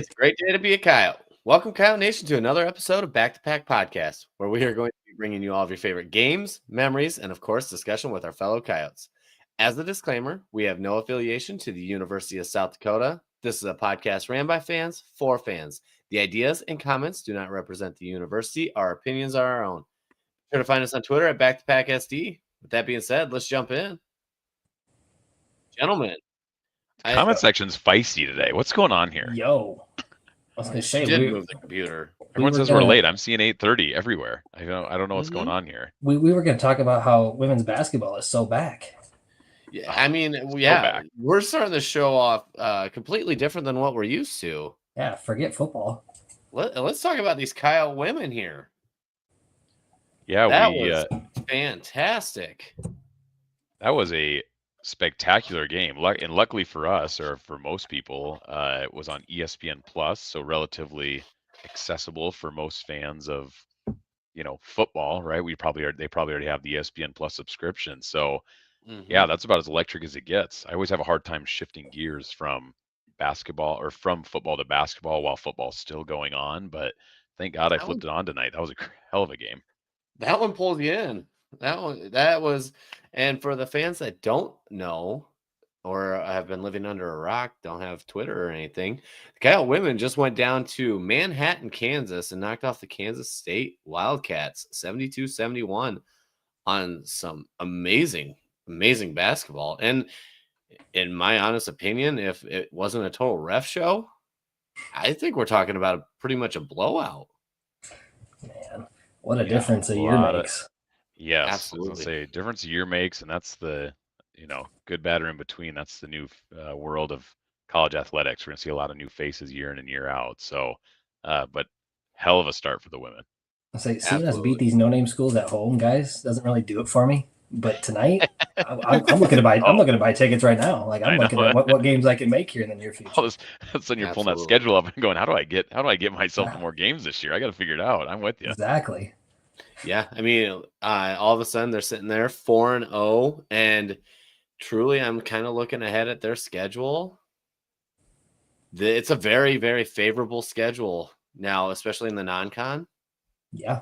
It's a great day to be a Coyote. Welcome, Coyote Nation, to another episode of Back to Pack Podcast, where we are going to be bringing you all of your favorite games, memories, and of course, discussion with our fellow Coyotes. As a disclaimer, we have no affiliation to the University of South Dakota. This is a podcast ran by fans for fans. The ideas and comments do not represent the university. Our opinions are our own. Be sure to find us on Twitter at BackToPackSD. With that being said, let's jump in. Gentlemen. Comment section's feisty today. What's going on here? Yo, I was gonna say She did move the computer. Everyone says we're late. I'm seeing 8:30 everywhere. I don't know what's going on here. We were gonna talk about how women's basketball is so back. Yeah, I mean, yeah, we're starting to show off completely different than what we're used to. Yeah, forget football. Let's talk about these Kyle women here. Yeah, that was fantastic. That was a spectacular game, and luckily for us, or for most people, it was on ESPN Plus, so relatively accessible for most fans of football, right? They probably already have the ESPN Plus subscription, so yeah, that's about as electric as it gets. I always have a hard time shifting gears from basketball or from football to basketball while football's still going on, but thank God I flipped it on tonight. That was a hell of a game. That one pulled you in. That was, and for the fans that don't know or have been living under a rock, don't have Twitter or anything, the Kyle women just went down to Manhattan, Kansas, and knocked off the Kansas State Wildcats 72-71 on some amazing basketball. And in my honest opinion, if it wasn't a total ref show, I think we're talking about pretty much a blowout. Man, what a difference a year makes. Yes, absolutely. I was gonna say difference a year makes, and that's the good, bad, or in between. That's the new world of college athletics. We're gonna see a lot of new faces year in and year out. So, but hell of a start for the women. I say seeing us beat these no-name schools at home, guys, doesn't really do it for me. But tonight, I'm looking to buy. I'm looking to buy tickets right now. Like I'm looking at what games I can make here in the near future. All of a sudden, you're pulling that schedule up and going, "How do I get myself to more games this year? I got to figure it out." I'm with you. Exactly. Yeah, I mean, all of a sudden they're sitting there 4-0, and truly, I'm kind of looking ahead at their schedule. It's a very, very favorable schedule now, especially in the non-con. Yeah.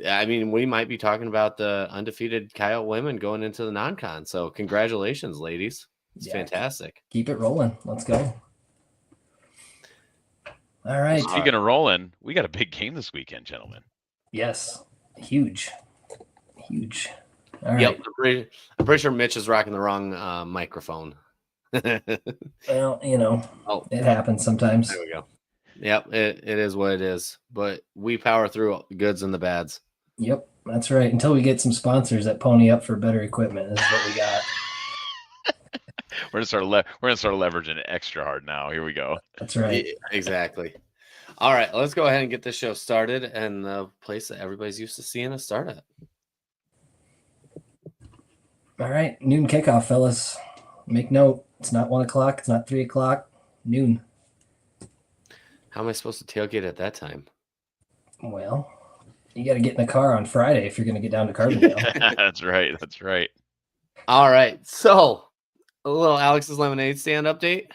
I mean, we might be talking about the undefeated Coyote women going into the non-con. So congratulations, ladies. It's fantastic. Keep it rolling. Let's go. All right. Speaking of rolling, we got a big game this weekend, gentlemen. Yes. Huge. All right. Yep. I'm pretty sure Mitch is rocking the wrong microphone. Well, it happens sometimes. There we go. Yep, it is what it is. But we power through the goods and the bads. Yep, that's right. Until we get some sponsors that pony up for better equipment. This is what we got. We're gonna start leveraging it extra hard now. Here we go. That's right. Exactly. All right, let's go ahead and get this show started and the place that everybody's used to seeing us start at. All right, noon kickoff, fellas. Make note. It's not 1 o'clock. It's not 3 o'clock. Noon. How am I supposed to tailgate at that time? Well, you got to get in the car on Friday if you're going to get down to Carbondale. That's right. All right. So, a little Alex's Lemonade Stand update.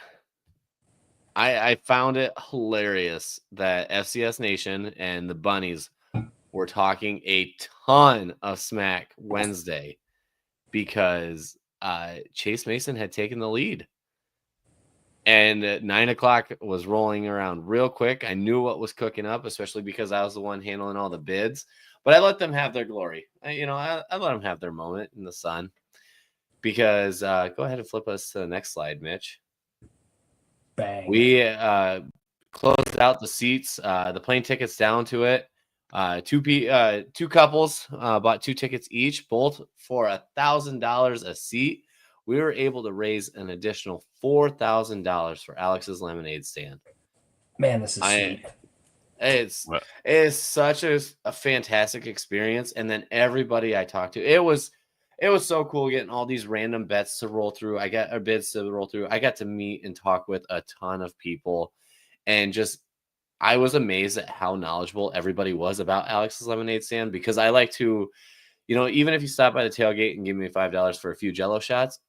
I found it hilarious that FCS Nation and the Bunnies were talking a ton of smack Wednesday because Chase Mason had taken the lead. And 9 o'clock was rolling around real quick. I knew what was cooking up, especially because I was the one handling all the bids. But I let them have their glory. I let them have their moment in the sun. Because go ahead and flip us to the next slide, Mitch. Bang. We closed out the seats, the plane tickets down to it. Two couples bought 2 tickets each, both for $1,000 a seat. We were able to raise an additional $4,000 for Alex's Lemonade Stand. Man, this is sweet. It's such a fantastic experience. And then everybody I talked to, it was so cool getting all these random bets to roll through. I got bids to roll through. I got to meet and talk with a ton of people, and I was amazed at how knowledgeable everybody was about Alex's Lemonade Stand, because I like to, even if you stop by the tailgate and give me $5 for a few Jello shots,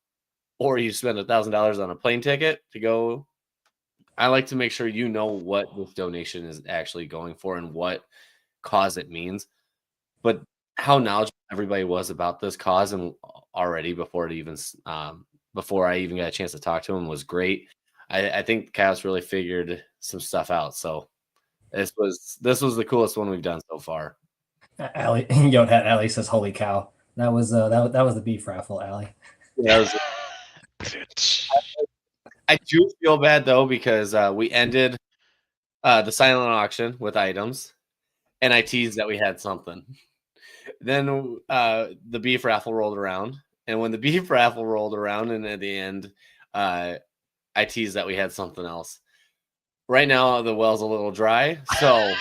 or you spend $1,000 on a plane ticket to go I like to make sure you know what this donation is actually going for and what cause it means. But how knowledgeable everybody was about this cause and already before before I even got a chance to talk to him was great. I think Kyle's really figured some stuff out. So this was the coolest one we've done so far. Allie, Allie says, "Holy cow!" That was that was the beef raffle, Allie. Yeah, I do feel bad though because we ended the silent auction with items, and I teased that we had something. Then the beef raffle rolled around, and when the beef raffle rolled around, and at the end, I teased that we had something else. Right now, the well's a little dry, so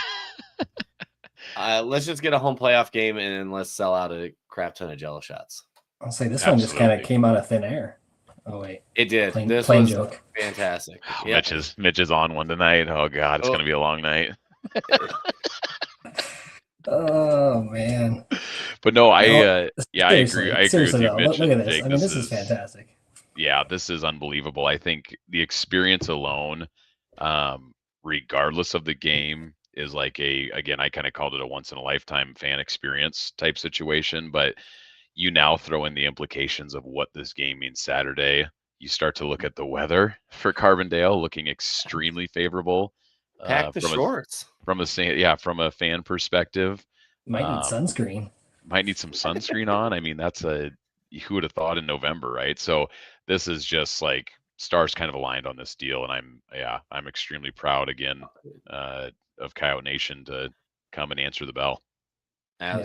let's just get a home playoff game and let's sell out a crap ton of Jello shots. I'll say this one just kind of came out of thin air. Oh wait, it did. This was joke. Fantastic. Oh, yep. Mitch is on one tonight. Oh God, it's gonna be a long night. Oh man. But no, I agree. I agree with you, Mitch. Look at this. I mean, this is fantastic. Yeah, this is unbelievable. I think the experience alone, regardless of the game, is like again, I kind of called it a once in a lifetime fan experience type situation. But you now throw in the implications of what this game means Saturday. You start to look at the weather for Carbondale looking extremely favorable. Pack the shorts. From a fan perspective. Might need sunscreen. Might need some sunscreen on. I mean, who would have thought in November, right? So this is just like stars kind of aligned on this deal, and I'm extremely proud again of Coyote Nation to come and answer the bell.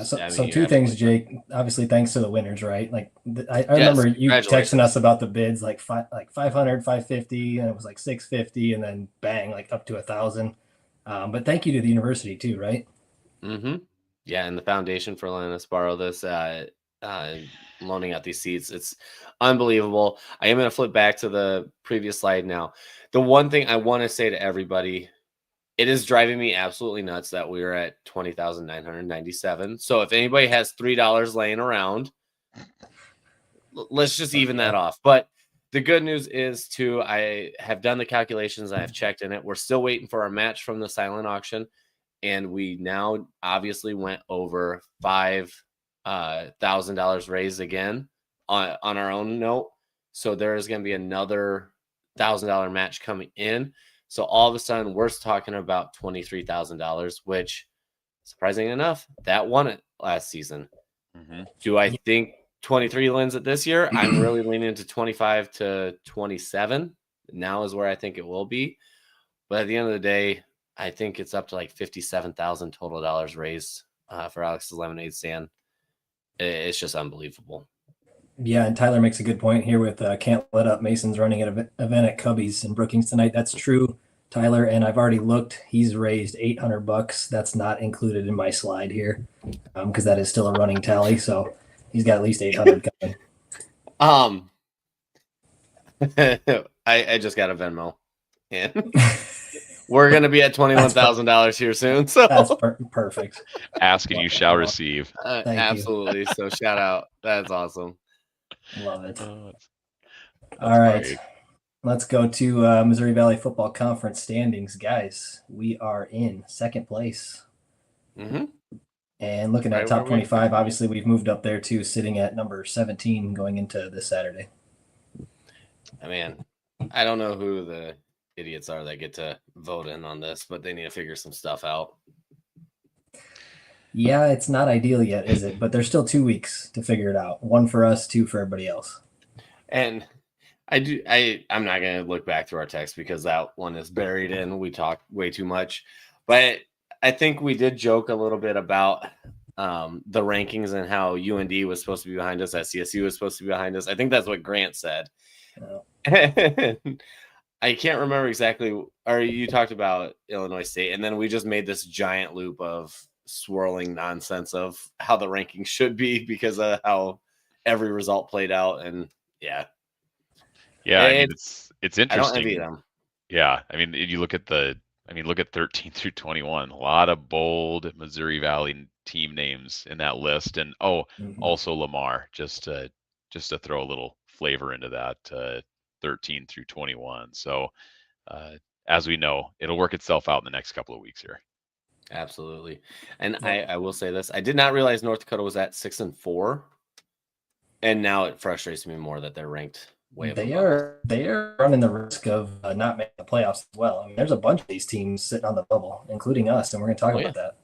So two things, Jake. Obviously, thanks to the winners, right? Like I remember you texting us about the bids, like 500, 550, and it was like 650, and then bang, like up to 1,000. But thank you to the university too, right? Mm-hmm. Yeah, and the foundation for letting us borrow this, loaning out these seats. It's unbelievable. I am going to flip back to the previous slide now. The one thing I want to say to everybody. It is driving me absolutely nuts that we are at 20,997. So if anybody has $3 laying around, let's just even that off. But the good news is too, I have done the calculations. I have checked in it. We're still waiting for our match from the silent auction, and we now obviously went over $5,000 raised again on our own note. So there is going to be another $1,000 match coming in. So all of a sudden, we're talking about $23,000, which, surprising enough, that won it last season. Mm-hmm. Do I think 23 wins it this year? I'm really leaning into 25 to 27. Now is where I think it will be. But at the end of the day, I think it's up to like $57,000 total dollars raised for Alex's lemonade stand. It's just unbelievable. Yeah, and Tyler makes a good point here with Can't Let Up. Mason's running an event at Cubby's in Brookings tonight. That's true, Tyler, and I've already looked. He's raised $800. That's not included in my slide here because that is still a running tally. So he's got at least 800 coming. I just got a Venmo, and we're gonna be at $21,000 here soon. So that's perfect. Ask and you shall receive. Absolutely. So shout out. That's awesome. Love it. All right. Great. Let's go to Missouri Valley Football Conference standings, guys. We are in second place. Mm-hmm. And looking at top 25, obviously we've moved up there too, sitting at number 17 going into this Saturday. Man, I don't know who the idiots are that get to vote in on this, but they need to figure some stuff out. Yeah, it's not ideal yet, is it? But there's still 2 weeks to figure it out. 1 for us, 2 for everybody else. And I'm not going to look back through our text because that one is buried in. We talk way too much. But I think we did joke a little bit about the rankings and how UND was supposed to be behind us, SCSU was supposed to be behind us. I think that's what Grant said. Oh. I can't remember exactly. Or you talked about Illinois State, and then we just made this giant loop of swirling nonsense of how the rankings should be because of how every result played out. And I mean, it's interesting. I don't envy them. Yeah, I mean, you look at look at 13 through 21. A lot of bold Missouri Valley team names in that list, and also Lamar. Just to throw a little flavor into that 13 through 21. So as we know, it'll work itself out in the next couple of weeks here. Absolutely. And Yeah. I will say this. I did not realize North Dakota was at 6-4. And now it frustrates me more that they're ranked way They above us. are running the risk of not making the playoffs as well. I mean, there's a bunch of these teams sitting on the bubble, including us, and we're going to talk about that.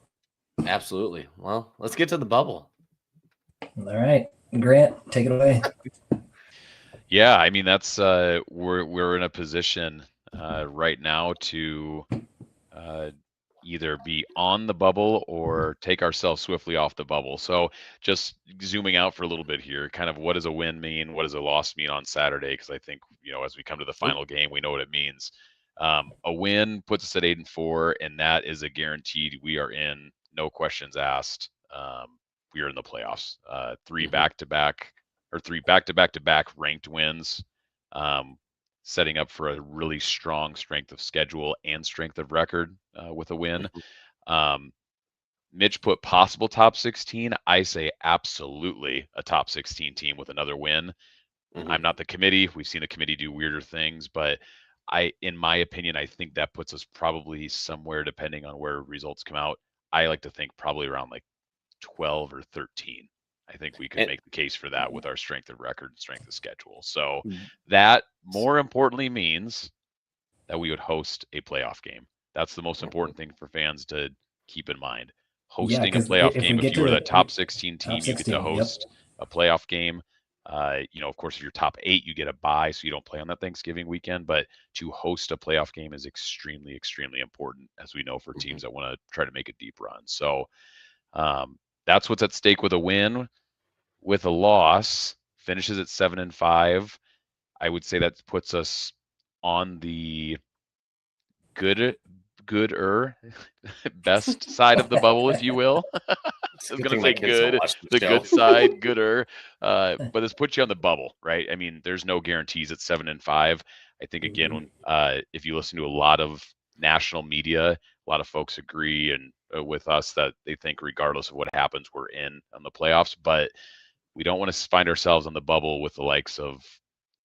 Absolutely. Well, let's get to the bubble. All right, Grant, take it away. Yeah, I mean that's we're in a position right now to either be on the bubble or take ourselves swiftly off the bubble. So just zooming out for a little bit here, kind of what does a win mean? What does a loss mean on Saturday? Because I think, as we come to the final game, we know what it means. A win puts us at 8-4, and that is a guaranteed we are in, no questions asked. We are in the playoffs. Three back-to-back ranked wins. Setting up for a really strong strength of schedule and strength of record with a win. Mitch put possible top 16. I say absolutely a top 16 team with another win. I'm not the committee. We've seen the committee do weirder things, but in my opinion, I think that puts us probably somewhere, depending on where results come out. I like to think probably around like 12 or 13. I think we could make the case for that with our strength of record and strength of schedule. So that more importantly means that we would host a playoff game. That's the most important thing for fans to keep in mind. Hosting a playoff game. If you were the top 16 team, you get to host a playoff game. Of course, if you're top 8, you get a bye, so you don't play on that Thanksgiving weekend. But to host a playoff game is extremely, extremely important, as we know, for teams that want to try to make a deep run. So that's what's at stake with a win. With a loss, finishes at 7-5. I would say that puts us on the gooder best side of the bubble, if you will. I was going to say good, the good side, gooder. But this puts you on the bubble, right? I mean, there's no guarantees at 7-5. I think, again, if you listen to a lot of national media, a lot of folks agree and with us that they think regardless of what happens, we're in on the playoffs. But we don't want to find ourselves on the bubble with the likes of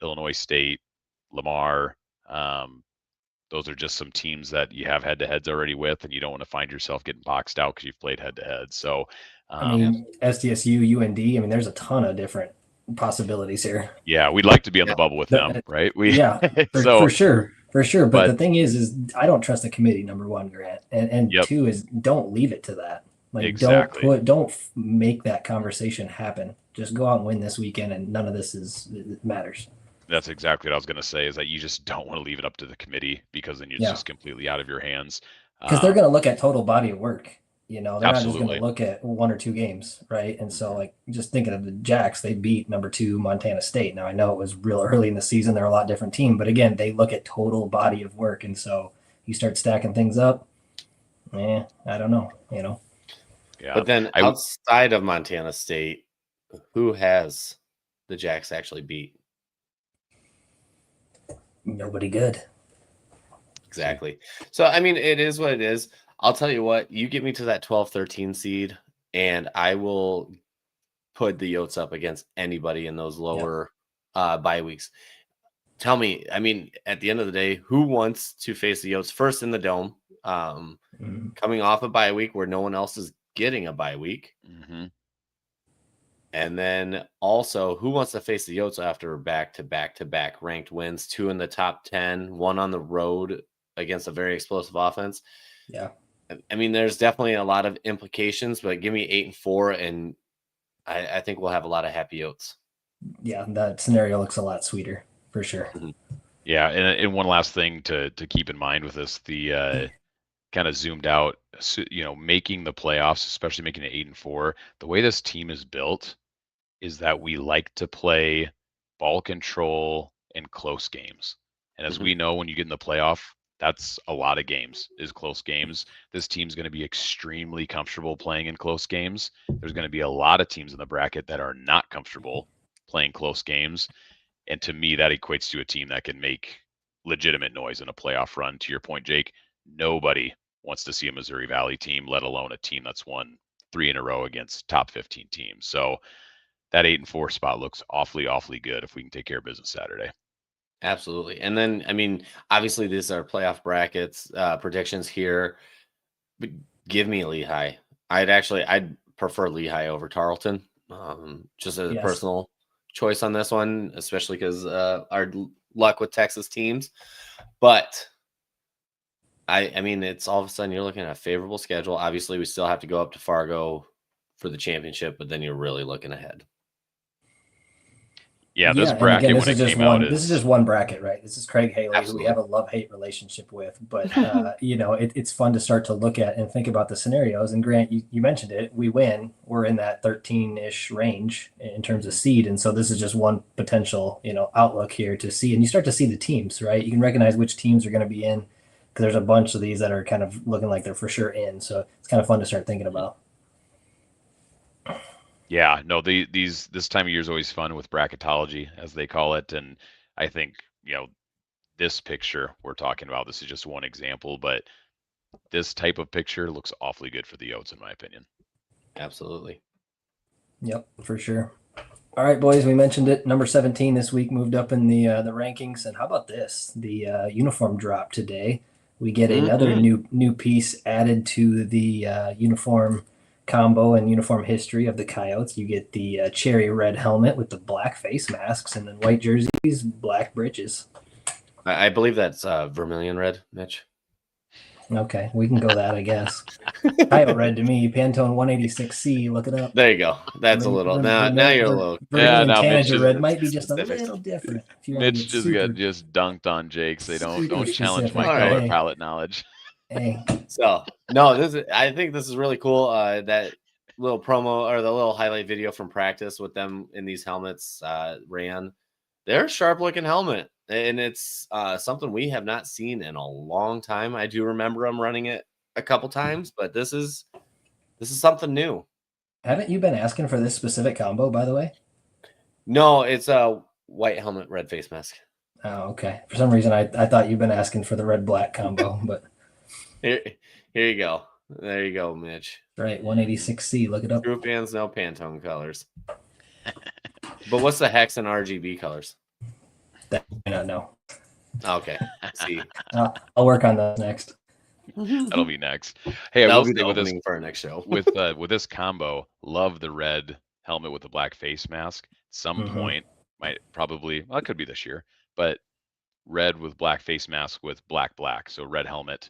Illinois State, Lamar. Those are just some teams that you have head-to-heads already with, and you don't want to find yourself getting boxed out because you've played head-to-head. So, I mean, SDSU, UND. I mean, there's a ton of different possibilities here. Yeah, we'd like to be on the bubble with them, right? For sure. But the thing is I don't trust the committee. Number one, Grant, and two is don't leave it to that. Like, don't make that conversation happen. Just go out and win this weekend, and none of this matters. That's exactly what I was going to say, is that you just don't want to leave it up to the committee, because then it's just completely out of your hands. Because they're going to look at total body of work. They're not just going to look at 1 or 2 games, right? And so, like, just thinking of the Jacks, they beat number 2 Montana State. Now, I know it was real early in the season. They're a lot different team. But, again, they look at total body of work. And so you start stacking things up. I don't know, Yeah. But then outside of Montana State, who has the Jacks actually beat? Nobody good. Exactly. So, I mean, it is what it is. I'll tell you what, you get me to that 12-13 seed, and I will put the Yotes up against anybody in those lower bye weeks. Tell me, I mean, at the end of the day, who wants to face the Yotes first in the Dome, coming off a bye week where no one else is getting a bye week? And then also, who wants to face the Yotes after back-to-back ranked wins, 2 in the top 10, 1 on the road against a very explosive offense? Yeah. I mean, there's definitely a lot of implications, but give me 8-4, and I think we'll have a lot of happy Yotes. Yeah, that scenario looks a lot sweeter, for sure. Yeah, and one last thing to keep in mind with this, the kind of zoomed out, making the playoffs, especially making it 8-4, the way this team is built is that we like to play ball control and close games. And as we know, when you get in the playoff, that's a lot of games, is close games. This team's going to be extremely comfortable playing in close games. There's going to be a lot of teams in the bracket that are not comfortable playing close games. And to me, that equates to a team that can make legitimate noise in a playoff run. To your point, Jake, nobody wants to see a Missouri Valley team, let alone a team that's won 3 in a row against top 15 teams. So that 8-4 spot looks awfully, awfully good if we can take care of business Saturday. Absolutely. And then, I mean, obviously these are playoff brackets, predictions here. But give me Lehigh. I'd prefer Lehigh over Tarleton. Just a Yes. personal choice on this one, especially because our luck with Texas teams. But I mean, it's all of a sudden you're looking at a favorable schedule. Obviously, we still have to go up to Fargo for the championship, but then you're really looking ahead. Yeah, this and bracket again, this when is it just came out one. This is just one bracket, right? This is Craig Haley, who we Absolutely. have a love-hate relationship with. But it's fun to start to look at and think about the scenarios. And Grant, you mentioned it. We win. We're in that 13-ish range in terms of seed, and so this is just one potential outlook here to see. And you start to see the teams, right? You can recognize which teams are going to be in because there's a bunch of these that are kind of looking like they're for sure in. So it's kind of fun to start thinking about. Yeah, no, this time of year is always fun with bracketology, as they call it, and I think this picture we're talking about. This is just one example, but this type of picture looks awfully good for the Yotes, in my opinion. Absolutely. Yep, for sure. All right, boys, we mentioned it. Number 17 this week moved up in the rankings. And how about this? The uniform drop today. We get another new piece added to the uniform combo and uniform history of the Coyotes. You get the cherry red helmet with the black face masks, and then white jerseys, black breeches. I believe that's vermilion red, Mitch. Okay, we can go that, I guess. Coyote red to me, Pantone 186C. Look it up. There you go. That's a little. Now you're a little. Vermilion now Mitch tanager is red might be just a specific. little different. If you want to Mitch get just super, got dunked on Jake. Say don't super challenge my specific. color Hey. palette knowledge. Hey, So no, I think this is really cool. That little promo or the little highlight video from practice with them in these helmets ran. They're a sharp looking helmet, and it's something we have not seen in a long time. I do remember them running it a couple times, but this is something new. haven't you been asking for this specific combo, by the way? No, it's a white helmet, red face mask. Oh, okay. For some reason, I thought you've been asking for the red black combo, but Here you go. There you go, Mitch. right, 186C. Look it up. True fans know Pantone colors. But what's the hex and RGB colors? That I do not know. Okay. See, I'll work on that next. That'll be next. Hey, I that'll will be say the with this opening for our next show. with this combo, love the red helmet with the black face mask. Some point might probably it could be this year, but red with black face mask with black. So red helmet,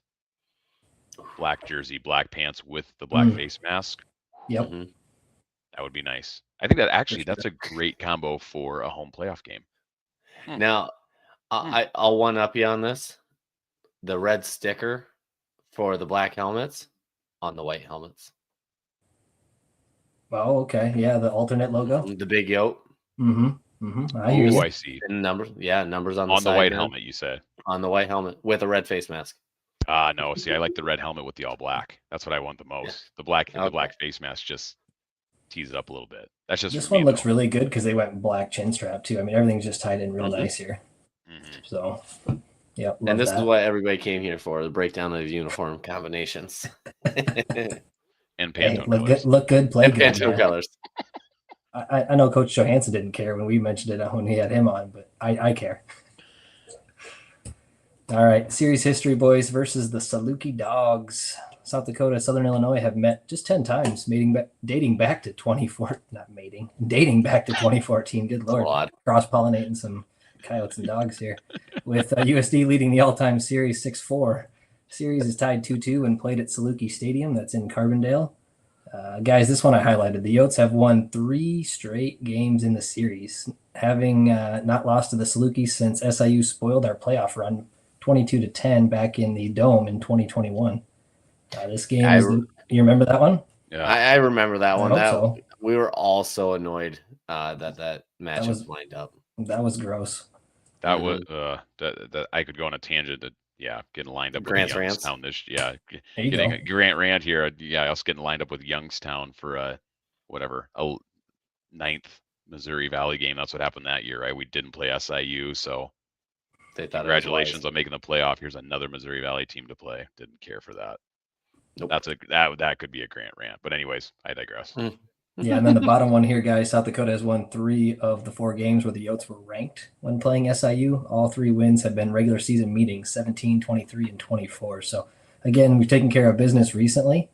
black jersey, black pants with the black face mask. Yep. That would be nice. I think that actually that's a great combo for a home playoff game. Now, I'll one up you on this. The red sticker for the black helmets on the white helmets. Oh, okay. Yeah, the alternate logo. The big yoke. I hear you. I see. And numbers. Yeah, numbers on the On side the white there. helmet, you said. On the white helmet with a red face mask. No. See, I like the red helmet with the all black. That's what I want the most. The black face mask just tease it up a little bit. That's just this for one me, looks though. really good because they went black chin strap too. I mean, everything's just tied in real nice here. So, yeah. And this is what everybody came here for: the breakdown of uniform combinations. And Pantone colors. Look good, play and good. Pantone colors. I know Coach Johansson didn't care when we mentioned it when he had him on, but I care. All right, series history, boys, versus the Saluki Dogs. South Dakota, Southern Illinois have met just 10 times, dating back to 2014. Good Lord. Cross-pollinating some Coyotes and Dogs here. With USD leading the all-time series 6-4. Series is tied 2-2 and played at Saluki Stadium. That's in Carbondale. Guys, this one I highlighted. The Yotes have won 3 straight games in the series, having not lost to the Salukis since SIU spoiled our playoff run 22-10 back in the Dome in 2021. This game you remember that one? Yeah, I remember that one. So. We were all so annoyed that match was lined up. That was gross. That was that I could go on a tangent to getting lined up with Youngstown getting a Grant rant here. I was getting lined up with Youngstown for a 9th Missouri Valley game. That's what happened that year, right? We didn't play SIU, so congratulations on making the playoff. Here's another Missouri Valley team to play. Didn't care for that. Nope. That could be a Grant rant. But anyways, I digress. Yeah, and then the bottom one here, guys, South Dakota has won 3 of the 4 games where the Yotes were ranked when playing SIU. All 3 wins have been regular season meetings, 17, 23, and 24. So, again, we've taken care of business recently.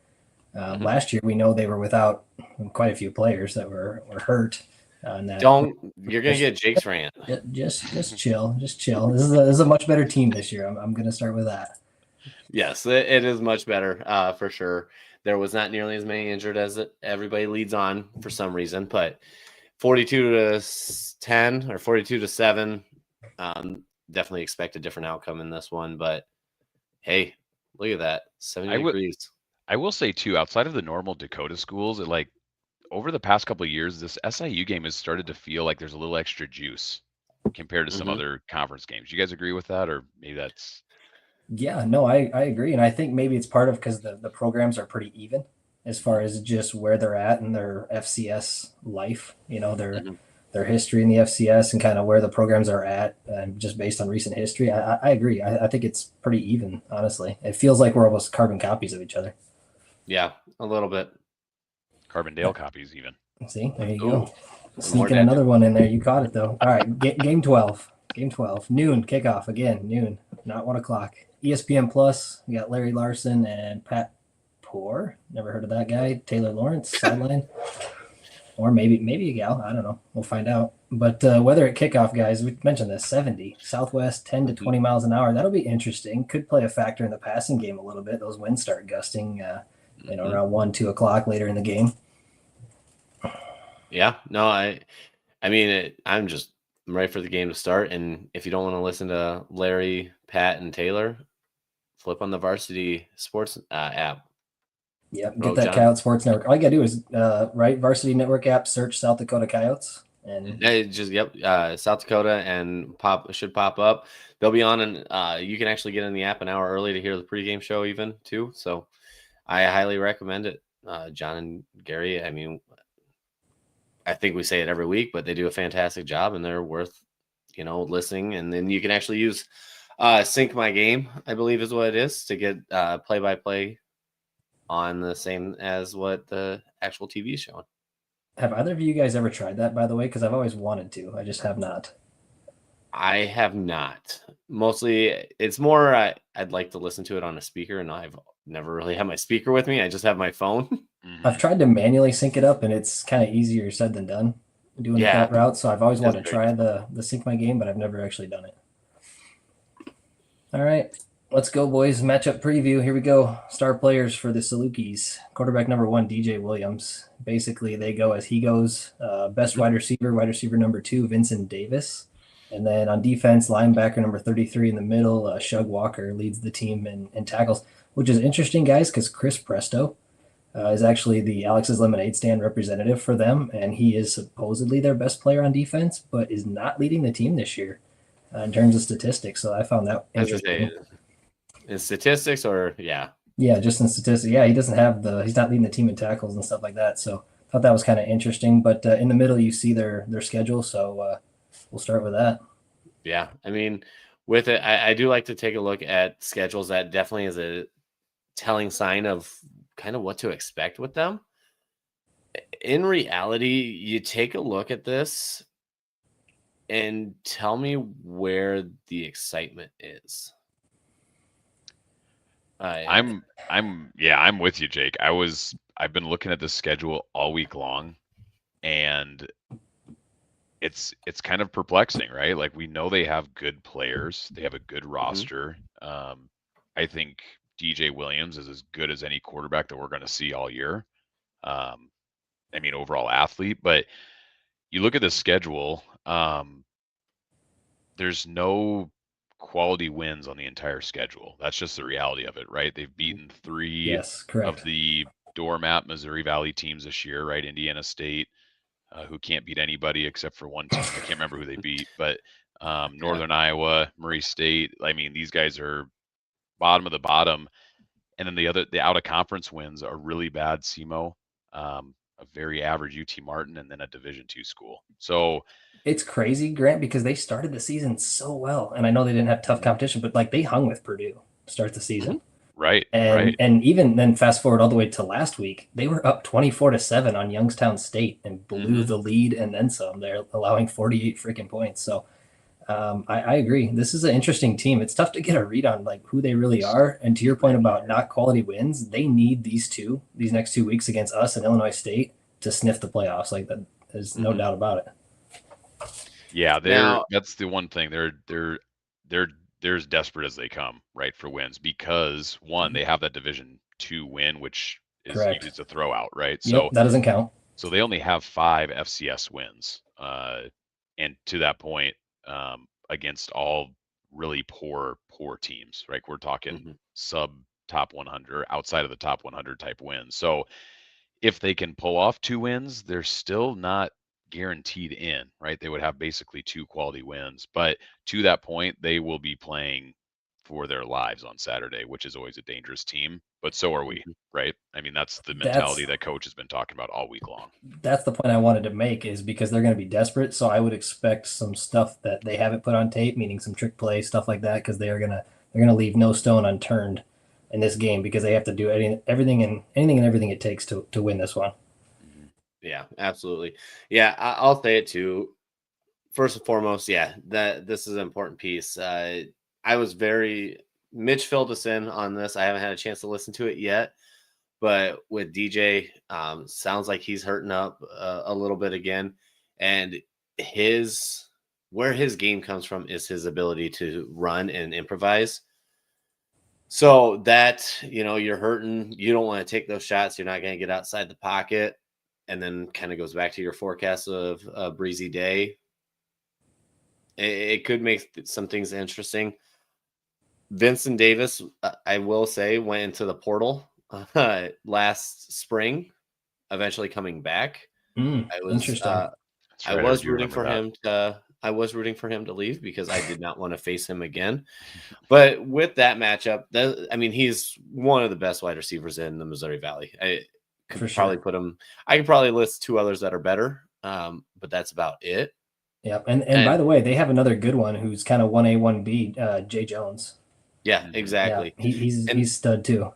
Last year, we know they were without quite a few players that were hurt. You're going to get Jake's rant. Just chill. Just chill. This is a much better team this year. I'm going to start with that. Yes, it is much better for sure. There was not nearly as many injured as everybody leads on for some reason, but 42-10 or 42-7, definitely expect a different outcome in this one. But hey, look at that, 70 degrees. I will say too, outside of the normal Dakota schools, over the past couple of years, this SIU game has started to feel like there's a little extra juice compared to some other conference games. You guys agree with that, or maybe that's? Yeah, no, I agree. And I think maybe it's part of because the programs are pretty even as far as just where they're at in their FCS life, their history in the FCS and kind of where the programs are at, and just based on recent history. I agree. I think it's pretty even, honestly. It feels like we're almost carbon copies of each other. Yeah, a little bit. Carbondale copies, even. See, there you go. Sneaking another one in there. You caught it, though. All right, game 12. Game 12. Noon, kickoff again, noon, not 1 o'clock. ESPN Plus, we got Larry Larson and Pat Poor. Never heard of that guy. Taylor Lawrence, sideline. Or maybe a gal. I don't know. We'll find out. But weather at kickoff, guys, we mentioned this, 70. Southwest, 10 to 20 miles an hour. That'll be interesting. Could play a factor in the passing game a little bit. Those winds start gusting, around 1, 2 o'clock later in the game. Yeah. No, I'm ready for the game to start. And if you don't want to listen to Larry, Pat, and Taylor, flip on the Varsity Sports app. Yep, get that Coyote Sports Network. All you gotta do is Varsity Network app, search South Dakota Coyotes, and South Dakota, and should pop up. They'll be on, and you can actually get in the app an hour early to hear the pregame show even too. So I highly recommend it. John and Gary, I think we say it every week, but they do a fantastic job, and they're worth listening. And then you can actually use Sync My Game, I believe is what it is, to get play-by-play on the same as what the actual TV is showing. Have either of you guys ever tried that, by the way? Because I've always wanted to. I just have not. I have not. Mostly, it's more I'd like to listen to it on a speaker, and I've never really had my speaker with me. I just have my phone. I've tried to manually sync it up, and it's kind of easier said than done doing it that route. So I've always wanted to try the Sync My Game, but I've never actually done it. All right. Let's go, boys. Matchup preview. Here we go. Star players for the Salukis. Quarterback number 1, DJ Williams. Basically, they go as he goes. Best wide receiver number 2, Vincent Davis. And then on defense, linebacker number 33 in the middle, Shug Walker leads the team in tackles, which is interesting, guys, because Chris Presto is actually the Alex's Lemonade Stand representative for them, and he is supposedly their best player on defense, but is not leading the team this year in terms of statistics. So I found that interesting. In statistics, or yeah, just in statistics. Yeah, he's not leading the team in tackles and stuff like that. So I thought that was kind of interesting. But in the middle, you see their schedule. So we'll start with that. Yeah, with it, I do like to take a look at schedules. That definitely is a telling sign of kind of what to expect with them. In reality, you take a look at this and tell me where the excitement is. I'm with you, Jake. I've been looking at the schedule all week long, and it's kind of perplexing, right? Like, we know they have good players, they have a good roster. I think DJ Williams is as good as any quarterback that we're going to see all year. Overall athlete, but you look at the schedule, there's no quality wins on the entire schedule. That's just the reality of it, right? They've beaten 3 of the doormat Missouri Valley teams this year, right? Indiana State, who can't beat anybody except for one team. I can't remember who they beat, but Northern Iowa, Murray State. These guys are bottom of the bottom. And then the out of conference wins are really bad SEMO, a very average UT Martin, and then a Division II school. So it's crazy, Grant, because they started the season so well. And I know they didn't have tough competition, but they hung with Purdue to start the season. Right. And even then, fast forward all the way to last week, they were up 24-7 on Youngstown State and blew the lead and then some. They're allowing 48 freaking points. So I agree. This is an interesting team. It's tough to get a read on like who they really are. And to your point about not quality wins, they need these next 2 weeks against us and Illinois State to sniff the playoffs. Like that, there's no doubt about it. Yeah, Now- that's the one thing. They're as desperate as they come, right, for wins because one, they have that Division 2 win, which is Correct. it's a throwout, right? Yep, that doesn't count. So they only have 5 FCS wins, and to that point, against all really poor teams, right? We're talking sub top 100, outside of the top 100 type wins. So if they can pull off 2 wins, they're still not guaranteed in, right? They would have basically 2 quality wins, but to that point, they will be playing for their lives on Saturday, which is always a dangerous team, but so are we, right? I mean, that's the mentality that coach has been talking about all week long. That's the point I wanted to make, is because they're going to be desperate. So I would expect some stuff that they haven't put on tape, meaning some trick play, stuff like that, because they're going to leave no stone unturned in this game because they have to do anything and everything it takes to win this one. Yeah, absolutely. Yeah, I'll say it too. First and foremost, yeah, that this is an important piece. Mitch filled us in on this. I haven't had a chance to listen to it yet, but with DJ, sounds like he's hurting up a little bit again, and where his game comes from is his ability to run and improvise. So that, you're hurting, you don't want to take those shots. You're not going to get outside the pocket. And then kind of goes back to your forecast of a breezy day. It could make some things interesting. Vincent Davis, I will say, went into the portal last spring, eventually coming back. Interesting. I was rooting for him to leave because I did not want to face him again. But with that matchup, he's one of the best wide receivers in the Missouri Valley. I could probably list 2 others that are better, but that's about it. Yep. And by the way, they have another good one who's kind of 1A, 1B, Jay Jones. Yeah, exactly. Yeah, he's stud too.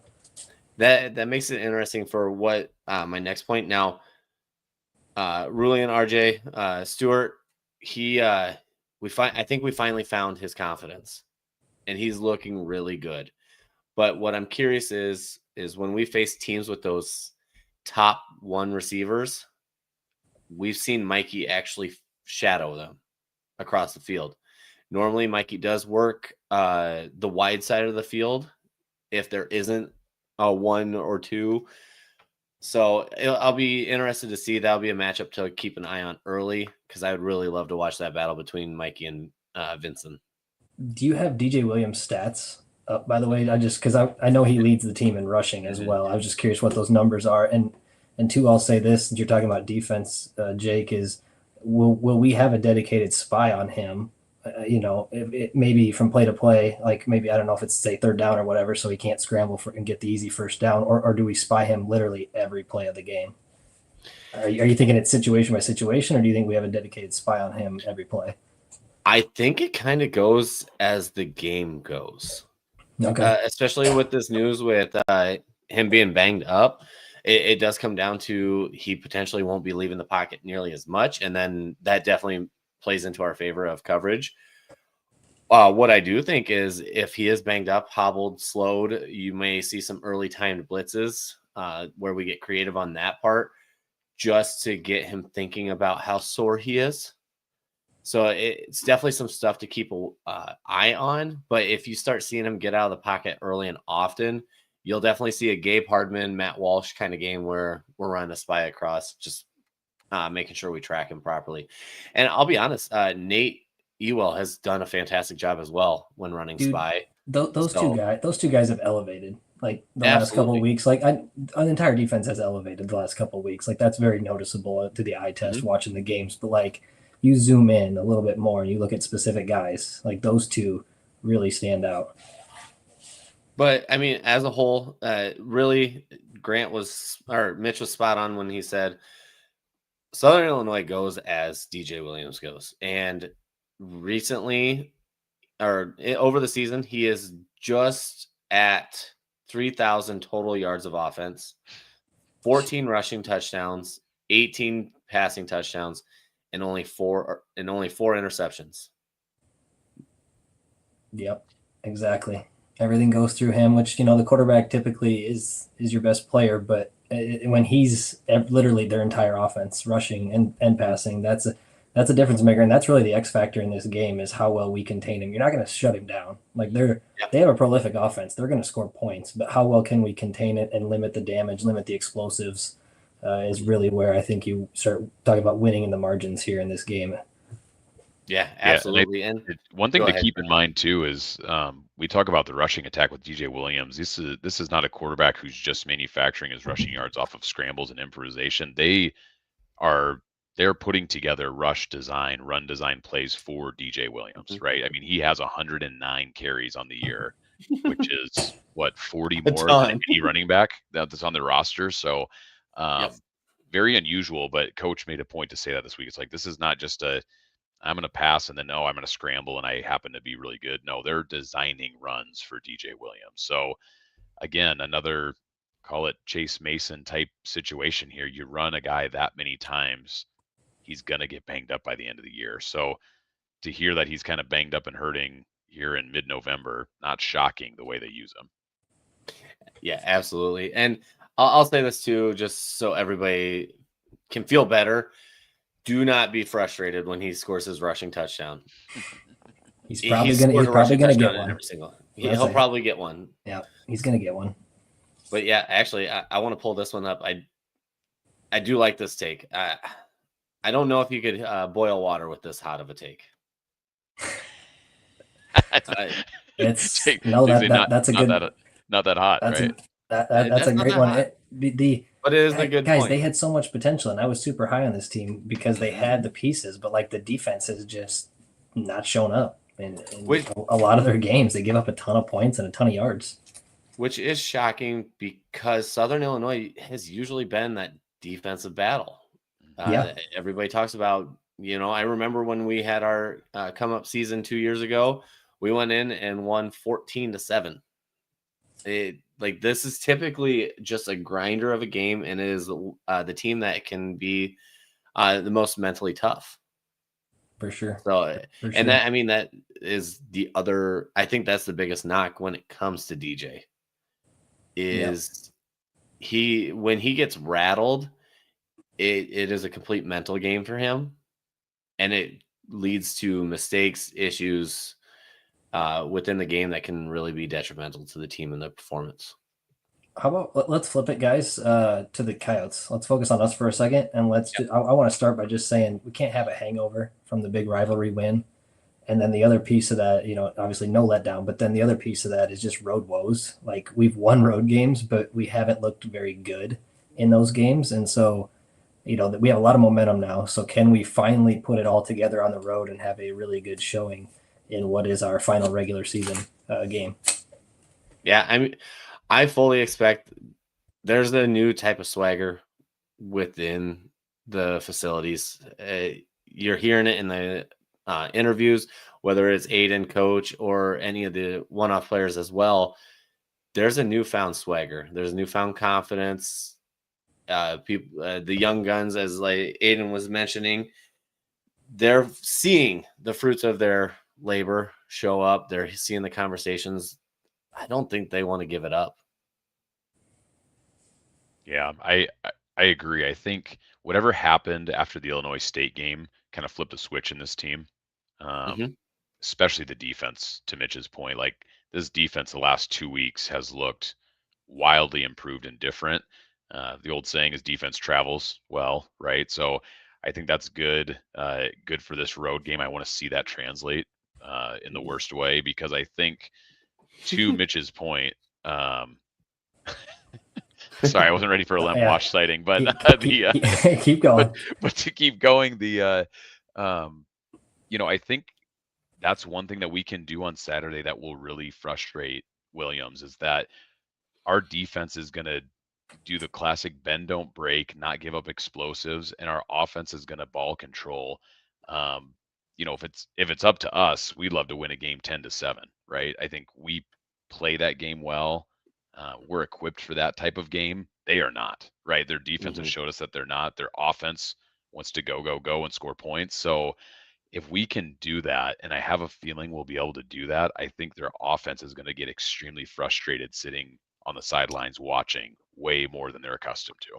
That makes it interesting for what my next point. Now, Rulian RJ Stewart, I think we finally found his confidence, and he's looking really good. But what I'm curious is when we face teams with those top 1 receivers, we've seen Mikey actually shadow them across the field. Normally, Mikey does work the wide side of the field if there isn't a 1 or 2. So I'll be interested to see. That'll be a matchup to keep an eye on early because I would really love to watch that battle between Mikey and Vincent. Do you have DJ Williams' stats up, by the way? Because I know he leads the team in rushing as well. I was just curious what those numbers are. And 2, I'll say this, since you're talking about defense, Jake, is will we have a dedicated spy on him? If it maybe from play to play, like maybe, I don't know if it's say 3rd down or whatever, so he can't scramble and get the easy first down, or do we spy him literally every play of the game? Are you thinking it's situation by situation, or do you think we have a dedicated spy on him every play? I think it kind of goes as the game goes. Okay. Especially with this news with him being banged up, it does come down to he potentially won't be leaving the pocket nearly as much, and then that definitely plays into our favor of coverage. What I do think is if he is banged up, hobbled, slowed, you may see some early timed blitzes where we get creative on that part just to get him thinking about how sore he is. So it's definitely some stuff to keep an eye on. But if you start seeing him get out of the pocket early and often, you'll definitely see a Gabe Hardman, Matt Walsh kind of game where we're running a spy across, just making sure we track him properly. And I'll be honest, Nate Ewell has done a fantastic job as well when running spy. Those two guys have elevated like the last couple of weeks. Like an entire defense has elevated the last couple of weeks. Like that's very noticeable to the eye test watching the games. But like you zoom in a little bit more and you look at specific guys, like those 2 really stand out. But I mean, as a whole, really, Mitch was spot on when he said Southern Illinois goes as DJ Williams goes. And recently, over the season, he is just at 3,000 total yards of offense, 14 rushing touchdowns, 18 passing touchdowns, and only four interceptions. Yep, exactly. Everything goes through him, which the quarterback typically is your best player, but when he's literally their entire offense, rushing and passing, that's a difference maker, and that's really the X factor in this game is how well we contain him. You're not going to shut him down. Like they have a prolific offense, they're going to score points, but how well can we contain it and limit the damage, limit the explosives, is really where I think you start talking about winning in the margins here in this game. Yeah, absolutely. And one thing to keep in mind too is we talk about the rushing attack with DJ Williams. This is not a quarterback who's just manufacturing his rushing yards off of scrambles and improvisation. They're putting together run design plays for DJ Williams, right? I mean, he has 109 carries on the year, which is what 40 more than any running back that's on the roster. So very unusual, but coach made a point to say that this week. It's like, this is not just I'm going to pass and then, no, I'm going to scramble and I happen to be really good. No, they're designing runs for DJ Williams. So again, another, call it Chase Mason type situation here. You run a guy that many times, he's going to get banged up by the end of the year. So to hear that he's kind of banged up and hurting here in mid-November, not shocking the way they use him. Yeah, absolutely. And I'll say this too, just so everybody can feel better. Do not be frustrated when he scores his rushing touchdown. He's probably gonna get one. He'll probably get one. Yeah, he's gonna get one. But yeah, actually, I want to pull this one up. I do like this take. I don't know if you could boil water with this hot of a take. That's a good. Not that hot, right? That's a great one. But it is a good guys. point. They had so much potential, and I was super high on this team because they had the pieces, but like the defense has just not shown up. In a lot of their games, they give up a ton of points and a ton of yards. Which is shocking because Southern Illinois has usually been that defensive battle. Everybody talks about, I remember when we had our come up season 2 years ago, we went in and won 14-7. This is typically just a grinder of a game, and it is the team that can be the most mentally tough. For sure. So, and that is the other. I think that's the biggest knock when it comes to DJ. Is when he gets rattled, it is a complete mental game for him, and it leads to mistakes, issues within the game that can really be detrimental to the team and the performance. How about let's flip it, guys, to the Coyotes. Let's focus on us for a second, and I want to start by just saying we can't have a hangover from the big rivalry win, and then the other piece of that, obviously no letdown, but then the other piece of that is just road woes. Like we've won road games, but we haven't looked very good in those games, and so we have a lot of momentum now. So can we finally put it all together on the road and have a really good showing in what is our final regular season game? Yeah, I mean, I fully expect there's a new type of swagger within the facilities. You're hearing it in the interviews, whether it's Aiden, coach, or any of the one-off players as well. There's a newfound swagger. There's newfound confidence. People, the young guns, as like Aiden was mentioning, they're seeing the fruits of their labor show up. They're seeing the conversations. I don't think they want to give it up. Yeah, I agree. I think whatever happened after the Illinois State game kind of flipped a switch in this team, especially the defense, to Mitch's point. Like this defense the last 2 weeks has looked wildly improved and different. The old saying is defense travels well, right? So I think that's good. Good for this road game. I want to see that translate in the worst way, because I think, to Mitch's point, sorry, I wasn't ready for a Lem Wash sighting, but keep going. But to keep going, I think that's one thing that we can do on Saturday that will really frustrate Williams, is that our defense is going to do the classic bend, don't break, not give up explosives, and our offense is going to ball control. If it's up to us, we'd love to win a game 10-7, right? I think we play that game well. We're equipped for that type of game. They are not, right? Their defense has showed us that they're not. Their offense wants to go, go, go and score points. So if we can do that, and I have a feeling we'll be able to do that, I think their offense is going to get extremely frustrated sitting on the sidelines watching way more than they're accustomed to.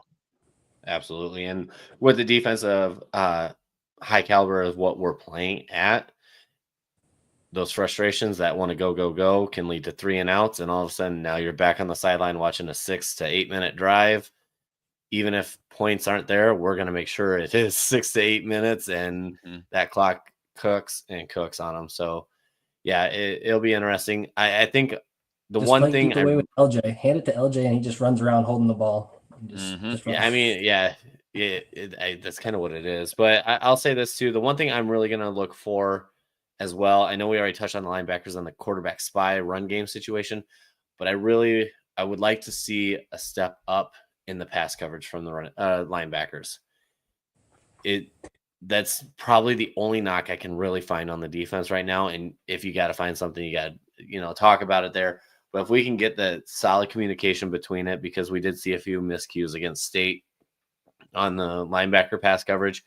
Absolutely. And with the defense of high caliber of what we're playing at, those frustrations that want to go, go, go can lead to 3 and outs. And all of a sudden now you're back on the sideline watching a 6 to 8 minute drive. Even if points aren't there, we're going to make sure it is 6 to 8 minutes and that clock cooks and cooks on them. So yeah, it'll be interesting. I think the just one thing keep away with LJ, hand it to LJ and he just runs around holding the ball. Just yeah, I mean, yeah, that's kind of what it is. But I'll say this too. The one thing I'm really going to look for as well, I know we already touched on the linebackers on the quarterback spy run game situation, but I would like to see a step up in the pass coverage from the linebackers. That's probably the only knock I can really find on the defense right now. And if you got to find something, you got to, talk about it there. But if we can get the solid communication between it, because we did see a few miscues against State on the linebacker pass coverage,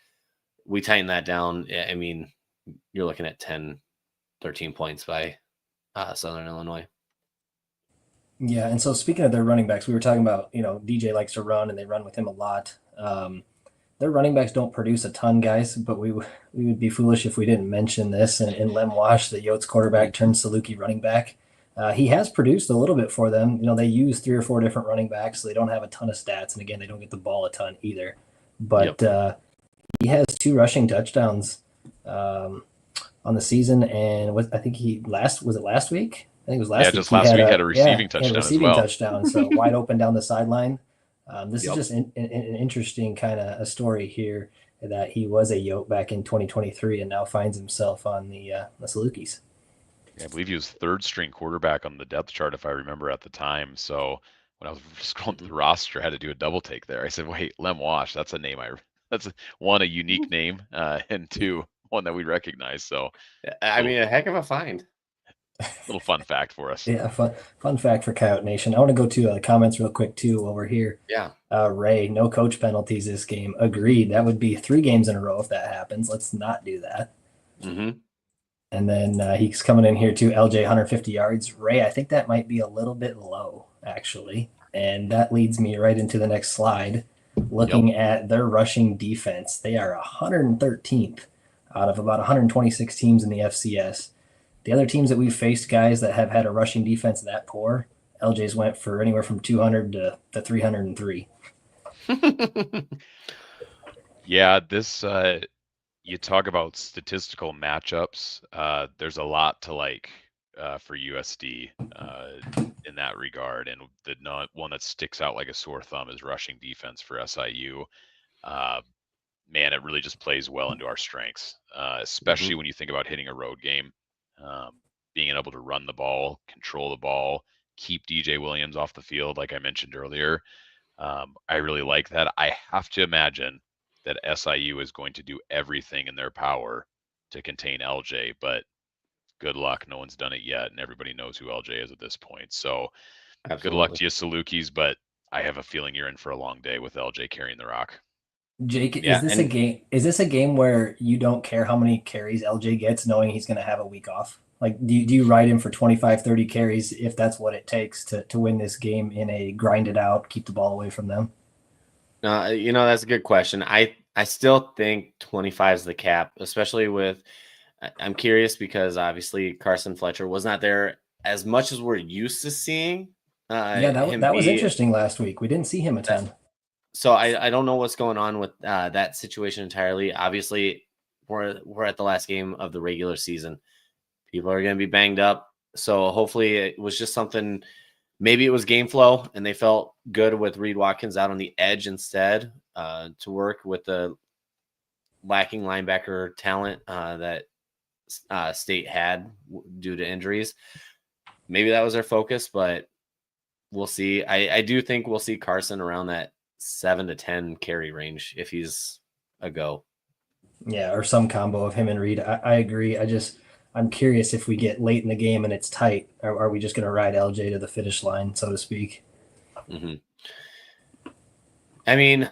we tighten that down. I mean, you're looking at 10, 13 points by Southern Illinois. Yeah, and so speaking of their running backs, we were talking about, DJ likes to run and they run with him a lot. Their running backs don't produce a ton, guys, but we would be foolish if we didn't mention this. And Lem Wash, the Yotes quarterback turned Saluki running back, he has produced a little bit for them. They use 3 or 4 different running backs, so they don't have a ton of stats. And again, they don't get the ball a ton either. But he has 2 rushing touchdowns on the season. And I think last week? I think it was last week. Just last week had a receiving touchdown as well. Touchdown, so wide open down the sideline. This is just an interesting kind of a story here that he was a Yote back in 2023 and now finds himself on the Salukis. Yeah, I believe he was 3rd string quarterback on the depth chart, if I remember at the time. So when I was scrolling through the roster, I had to do a double take there. I said, wait, Lem Wash, that's a name that's one, a unique name, and 2, one that we recognize. So I mean, a heck of a find. Little fun fact for us. Yeah, fun fact for Coyote Nation. I want to go to the comments real quick too while we're here. Yeah. Ray, no coach penalties this game. Agreed. That would be 3 games in a row if that happens. Let's not do that. And then he's coming in here too. LJ 150 yards. Ray, I think that might be a little bit low actually, and that leads me right into the next slide. Looking at their rushing defense, they are 113th out of about 126 teams in the FCS. The other teams that we've faced, guys, that have had a rushing defense that poor, LJ's went for anywhere from 200 to 303. Yeah, this you talk about statistical matchups. There's a lot to like for USD in that regard, and the one that sticks out like a sore thumb is rushing defense for SIU. Man, it really just plays well into our strengths, especially when you think about hitting a road game. Being able to run the ball, control the ball, keep DJ Williams off the field, like I mentioned earlier. I really like that. I have to imagine that SIU is going to do everything in their power to contain LJ, but good luck. No one's done it yet, and everybody knows who LJ is at this point. So Good luck to you, Salukis, but I have a feeling you're in for a long day with LJ carrying the rock. Jake, is this a game where you don't care how many carries LJ gets, knowing he's going to have a week off? Like, do you ride him for 25, 30 carries if that's what it takes to win this game in a grind it out, keep the ball away from them? That's a good question. I still think 25 is the cap, especially with – I'm curious because obviously Carson Fletcher was not there as much as we're used to seeing. That was interesting last week. We didn't see him a ton. So I don't know what's going on with that situation entirely. Obviously, we're at the last game of the regular season. People are going to be banged up. So hopefully it was just something. Maybe it was game flow, and they felt good with Reed Watkins out on the edge instead to work with the lacking linebacker talent that State had due to injuries. Maybe that was their focus, but we'll see. I do think we'll see Carson around that 7 to 10 carry range if he's a go. Yeah, or some combo of him and Reed. I agree. I'm curious if we get late in the game and it's tight, are we just going to ride LJ to the finish line, so to speak? Mm-hmm. I mean,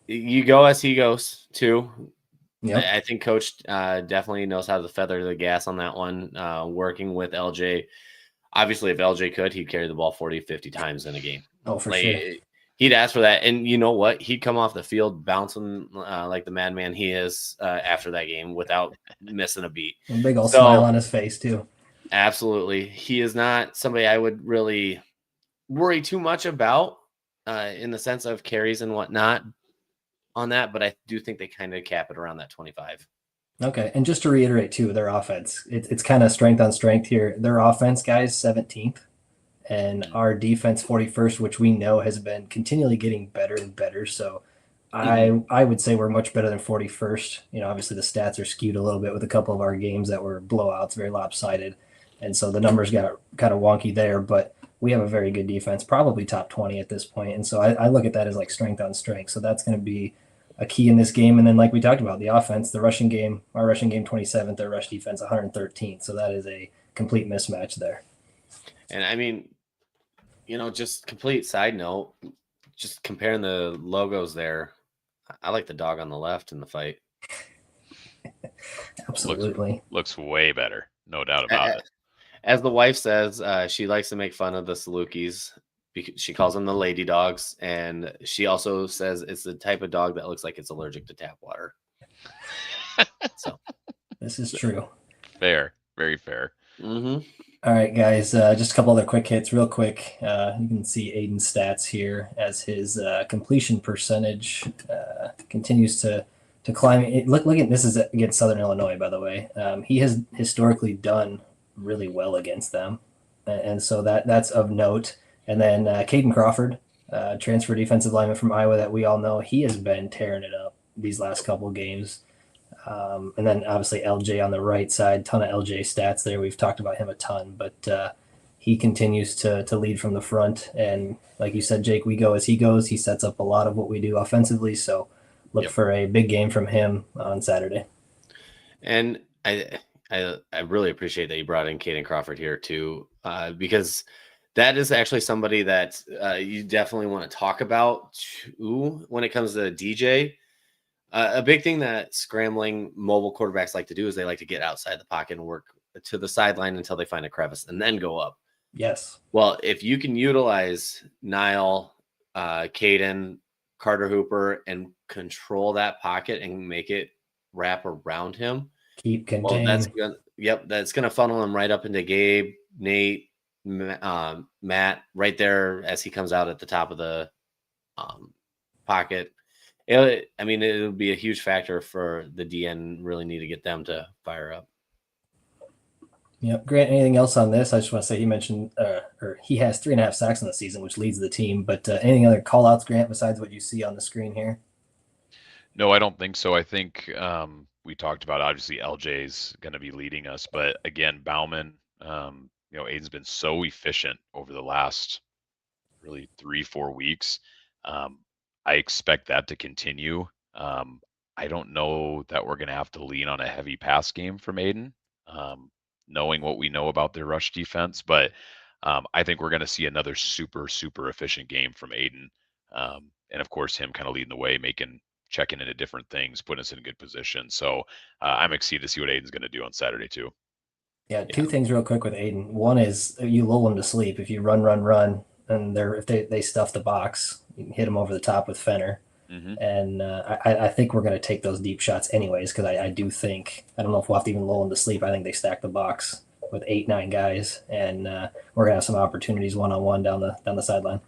you go as he goes too. Yep. I think Coach definitely knows how to feather the gas on that one, working with LJ. Obviously, if LJ could, he'd carry the ball 40, 50 times in a game. Oh, for sure. He'd ask for that. And you know what? He'd come off the field bouncing like the madman he is after that game without missing a beat. A big old smile on his face, too. Absolutely. He is not somebody I would really worry too much about in the sense of carries and whatnot on that. But I do think they kind of cap it around that 25. Okay. And just to reiterate, too, their offense, it's kind of strength on strength here. Their offense, guys, 17th. And our defense 41st, which we know has been continually getting better and better. So I would say we're much better than 41st. Obviously the stats are skewed a little bit with a couple of our games that were blowouts, very lopsided. And so the numbers got kind of wonky there, but we have a very good defense, probably top 20 at this point. And so I look at that as like strength on strength. So that's going to be a key in this game. And then like we talked about, the offense, the rushing game, our rushing game 27th, their rush defense 113th. So that is a complete mismatch there. And I mean, just complete side note, just comparing the logos there, I like the dog on the left in the fight. Absolutely. Looks way better. No doubt about it. As the wife says, she likes to make fun of the Salukis because she calls them the lady dogs. And she also says it's the type of dog that looks like it's allergic to tap water. So this is true. Fair. Very fair. Mm-hmm. All right, guys, just a couple other quick hits real quick. You can see Aiden's stats here as his completion percentage continues to climb. Look at this is against Southern Illinois, by the way. He has historically done really well against them. And so that's of note. And then Caden Crawford, transfer defensive lineman from Iowa that we all know, he has been tearing it up these last couple of games. And then obviously LJ on the right side, ton of LJ stats there. We've talked about him a ton, but he continues to lead from the front. And like you said, Jake, we go as he goes. He sets up a lot of what we do offensively. So look for a big game from him on Saturday. And I really appreciate that you brought in Caden Crawford here too, because that is actually somebody that you definitely want to talk about too when it comes to DJ. A big thing that scrambling mobile quarterbacks like to do is they like to get outside the pocket and work to the sideline until they find a crevice and then go up. Yes. Well, if you can utilize Niall, Caden, Carter Hooper, and control that pocket and make it wrap around him, keep contained. Well, that's gonna funnel him right up into Gabe, Nate, Matt, right there as he comes out at the top of the pocket. It'll be a huge factor for the DN. Really need to get them to fire up. Yep. Grant, anything else on this? I just want to say he mentioned, or he has 3.5 sacks in the season, which leads the team. But anything other call outs, Grant, besides what you see on the screen here? No, I don't think so. I think we talked about obviously LJ's going to be leading us, but again, Bauman, Aiden's been so efficient over the last really 3-4 weeks. I expect that to continue. I don't know that we're going to have to lean on a heavy pass game from Aiden, knowing what we know about their rush defense. But I think we're going to see another super, super efficient game from Aiden. And of course, him kind of leading the way, checking into different things, putting us in a good position. So I'm excited to see what Aiden's going to do on Saturday too. Yeah, two things real quick with Aiden. One is you lull them to sleep. If you run, and if they stuff the box, you can hit them over the top with Fenner. Mm-hmm. And I think we're going to take those deep shots anyways, because I do think, I don't know if we'll have to even lull them to sleep. I think they stack the box with 8-9 guys, and we're going to have some opportunities one-on-one down the sideline.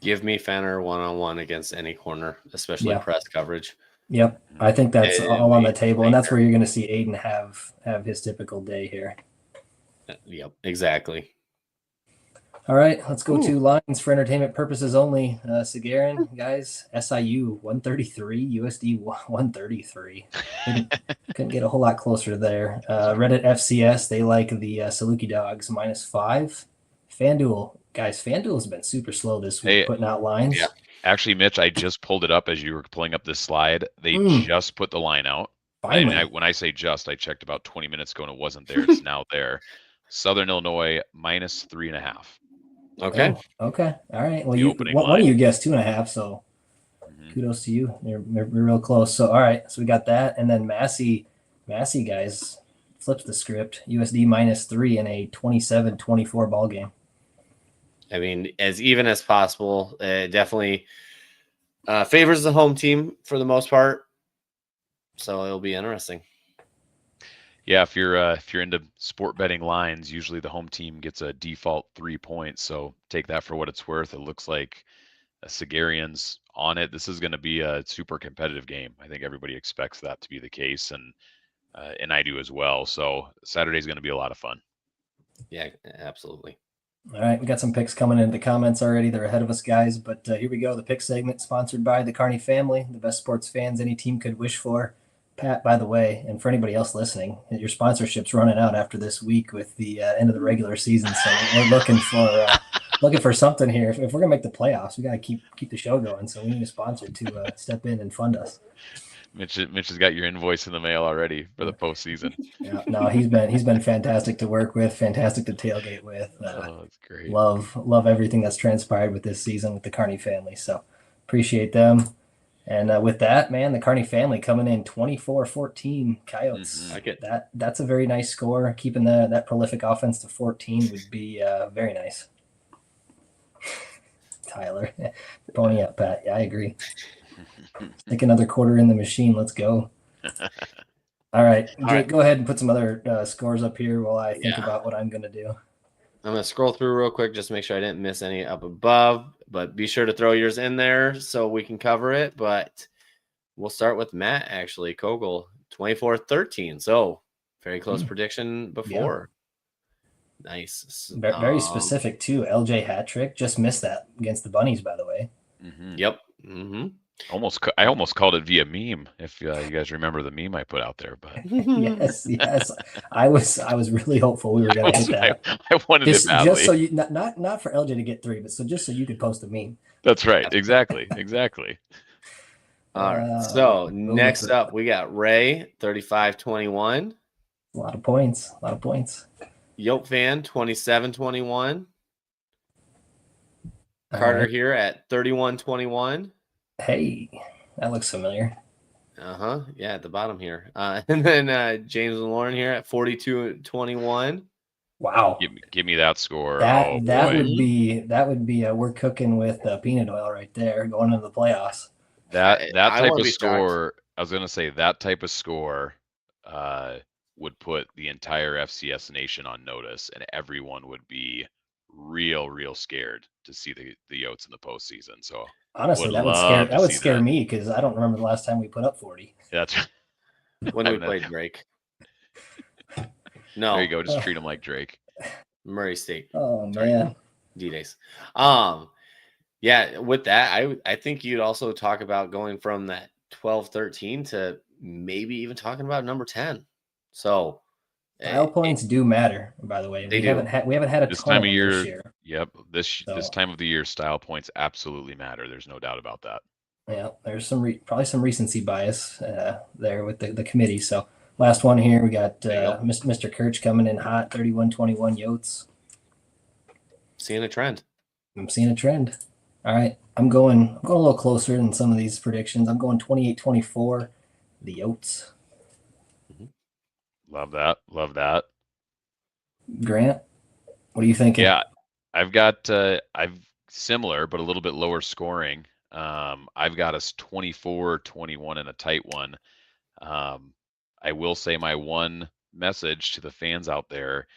Give me Fenner one-on-one against any corner, especially press coverage. Yep. I think that's all on the table, and that's where you're going to see Aiden have his typical day here. Yep, exactly. All right, let's go to lines for entertainment purposes only. Sagarin, guys, SIU 133, USD 133. Couldn't get a whole lot closer there. Reddit FCS, they like the Saluki Dogs -5. FanDuel, guys, FanDuel has been super slow this week putting out lines. Yeah. Actually, Mitch, I just pulled it up as you were pulling up this slide. They just put the line out. Finally. when I say just, I checked about 20 minutes ago and it wasn't there. It's now there. Southern Illinois -3.5. Okay. Oh, okay. All right. Well, The you opening one line. of you guessed 2.5, so kudos to you. They're real close. So all right. So we got that, and then Massey guys flips the script. USD -3 in a 27-24 ball game. I mean, as even as possible. Definitely favors the home team for the most part. So it'll be interesting. Yeah, if you're into sport betting lines, usually the home team gets a default 3 points. So take that for what it's worth. It looks like Sigarian's on it. This is going to be a super competitive game. I think everybody expects that to be the case, and I do as well. So Saturday's going to be a lot of fun. Yeah, absolutely. All right, we got some picks coming into the comments already. They're ahead of us, guys. But here we go. The pick segment sponsored by the Carney family, the best sports fans any team could wish for. Pat, by the way, and for anybody else listening, your sponsorship's running out after this week with the end of the regular season. So we're looking for something here. If we're gonna make the playoffs, we gotta keep the show going. So we need a sponsor to step in and fund us. Mitch has got your invoice in the mail already for the postseason. Yeah, no, he's been fantastic to work with, fantastic to tailgate with. Oh, that's great. Love everything that's transpired with this season with the Carney family. So appreciate them. And with that, man, the Carney family coming in 24-14 Coyotes. Like it. That's a very nice score. Keeping that prolific offense to 14 would be very nice. Tyler, pony up, Pat. Yeah, I agree. Stick another quarter in the machine. Let's go. All right, Jake, go ahead and put some other scores up here while I think about what I'm going to do. I'm going to scroll through real quick just to make sure I didn't miss any up above, but be sure to throw yours in there so we can cover it. But we'll start with Matt, actually. Kogel, 24-13. So very close prediction before. Yeah. Nice. Very specific, too. LJ hat trick. Just missed that against the Bunnies, by the way. Yep. I almost called it via meme. If you guys remember the meme I put out there, but yes, I was really hopeful we were going to hit that. I wanted it badly. Just so you not for LJ to get 3, but just so you could post a meme. That's right. Exactly. All right. So next up, we got Ray, 35-21. A lot of points. Yoke Fan, 27-21. Carter here at 31-21. Hey, that looks familiar. Yeah, at the bottom here. And then James and Lauren here at 42-21. Wow. Give me that score. That would be we're cooking with peanut oil right there going into the playoffs. That type of score. I was gonna say that type of score would put the entire FCS nation on notice, and everyone would be real scared to see the Yotes in the postseason. So honestly, that would scare me because I don't remember the last time we put up 40. That's when we played Drake. No, there you go. Just treat them like Drake. Murray State. Oh man, D-Days. Yeah. With that, I think you'd also talk about going from that 12-13 to maybe even talking about number 10. So style points do matter, by the way. We haven't had a this ton time of year. This year. Yep, this time of the year, style points absolutely matter. There's no doubt about that. Yeah, there's probably some recency bias there with the committee. So last one here, we got Mr. Kirch coming in hot, 31-21 Yotes. Seeing a trend. I'm seeing a trend. All right, I'm going a little closer than some of these predictions. I'm going 28-24, the Yotes. Love that. Grant, what are you thinking? Yeah, I've got I've similar but a little bit lower scoring. I've got us 24-21 in a tight one. I will say my one message to the fans out there,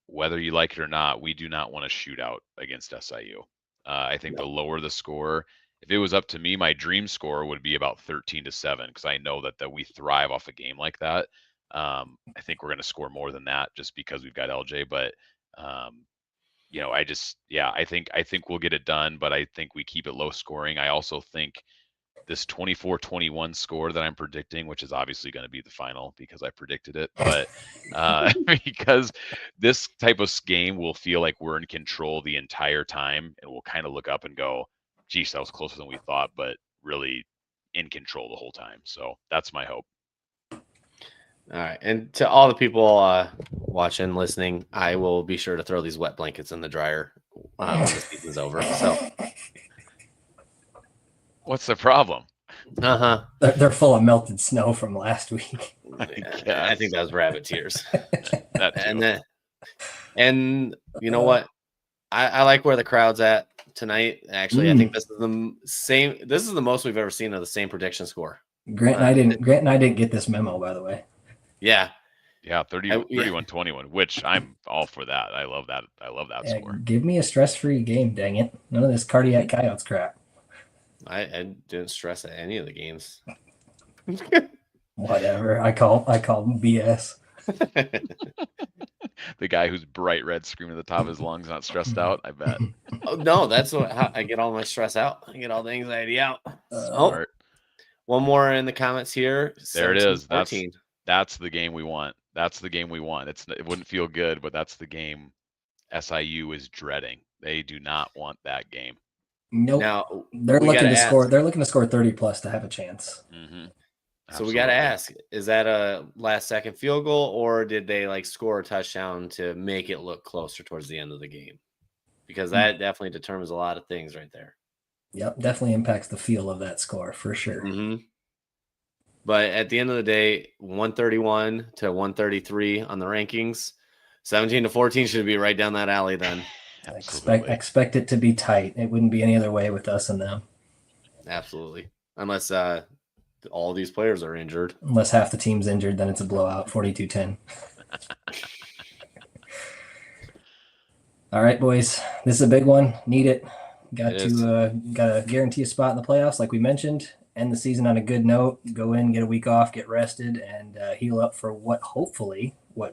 whether you like it or not, we do not want to shoot out against SIU. I think the lower the score, if it was up to me, my dream score would be about 13-7 because I know that we thrive off a game like that. I think we're going to score more than that just because we've got LJ, but I think we'll get it done, but I think we keep it low scoring. I also think this 24-21 score that I'm predicting, which is obviously going to be the final because I predicted it, but because this type of game will feel like we're in control the entire time, and we'll kind of look up and go, geez, that was closer than we thought, but really in control the whole time. So that's my hope. All right, and to all the people watching, listening, I will be sure to throw these wet blankets in the dryer when the season's over. So, What's the problem? They're full of melted snow from last week. I guess. think that was rabbit tears. That too. And you know what? I like where the crowd's at tonight. Actually, I think this is the same. This is the most we've ever seen of the same prediction score. Grant and I didn't get this memo, by the way. Yeah. Yeah, 31-21, which I'm all for that. I love that. I love that score. Give me a stress-free game, dang it. None of this cardiac coyotes crap. I didn't stress at any of the games. Whatever. I call BS. The guy who's bright red screaming at the top of his lungs, not stressed out, I bet. Oh, no, that's how I get all my stress out. I get all the anxiety out. One more in the comments here. There it is. That's the game we want. That's the game we want. It wouldn't feel good, but that's the game SIU is dreading. They do not want that game. Nope. Now they're looking to score. They're looking to score 30 plus to have a chance. Mm-hmm. So we got to ask: is that a last-second field goal, or did they score a touchdown to make it look closer towards the end of the game? Because that definitely determines a lot of things right there. Yep, definitely impacts the feel of that score for sure. Mm-hmm. But at the end of the day, 131 to 133 on the rankings, 17 to 14 should be right down that alley then. Expect it to be tight. It wouldn't be any other way with us and them. Absolutely. Unless all these players are injured. Unless half the team's injured, then it's a blowout, 42-10. All right, boys. This is a big one. Need it. Got to guarantee a spot in the playoffs, like we mentioned. End the season on a good note. Go in, get a week off, get rested, and heal up for what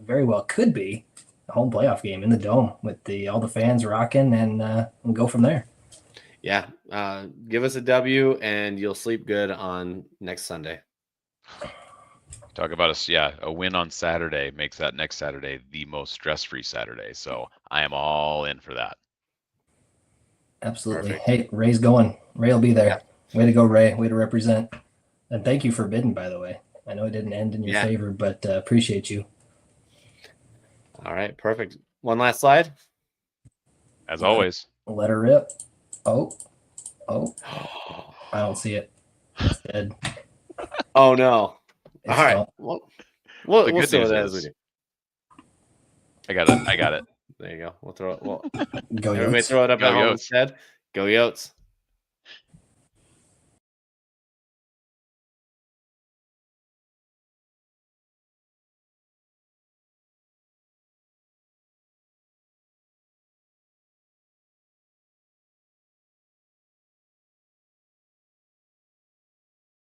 very well could be a home playoff game in the Dome with all the fans rocking, and we'll go from there. Yeah, give us a W, and you'll sleep good on next Sunday. Talk about a win on Saturday makes that next Saturday the most stress-free Saturday. So I am all in for that. Absolutely. Perfect. Hey, Ray's going. Ray will be there. Yeah. Way to go, Ray. Way to represent. And thank you for bidding, by the way. I know it didn't end in your favor, but appreciate you. All right, perfect. One last slide. As always. Let her rip. Oh. I don't see it. It's dead. Oh, no. All right. We'll see what as we do. I got it. There you go. We'll throw it. Well, go everybody Yotes. Throw it up at home instead. Go Yotes.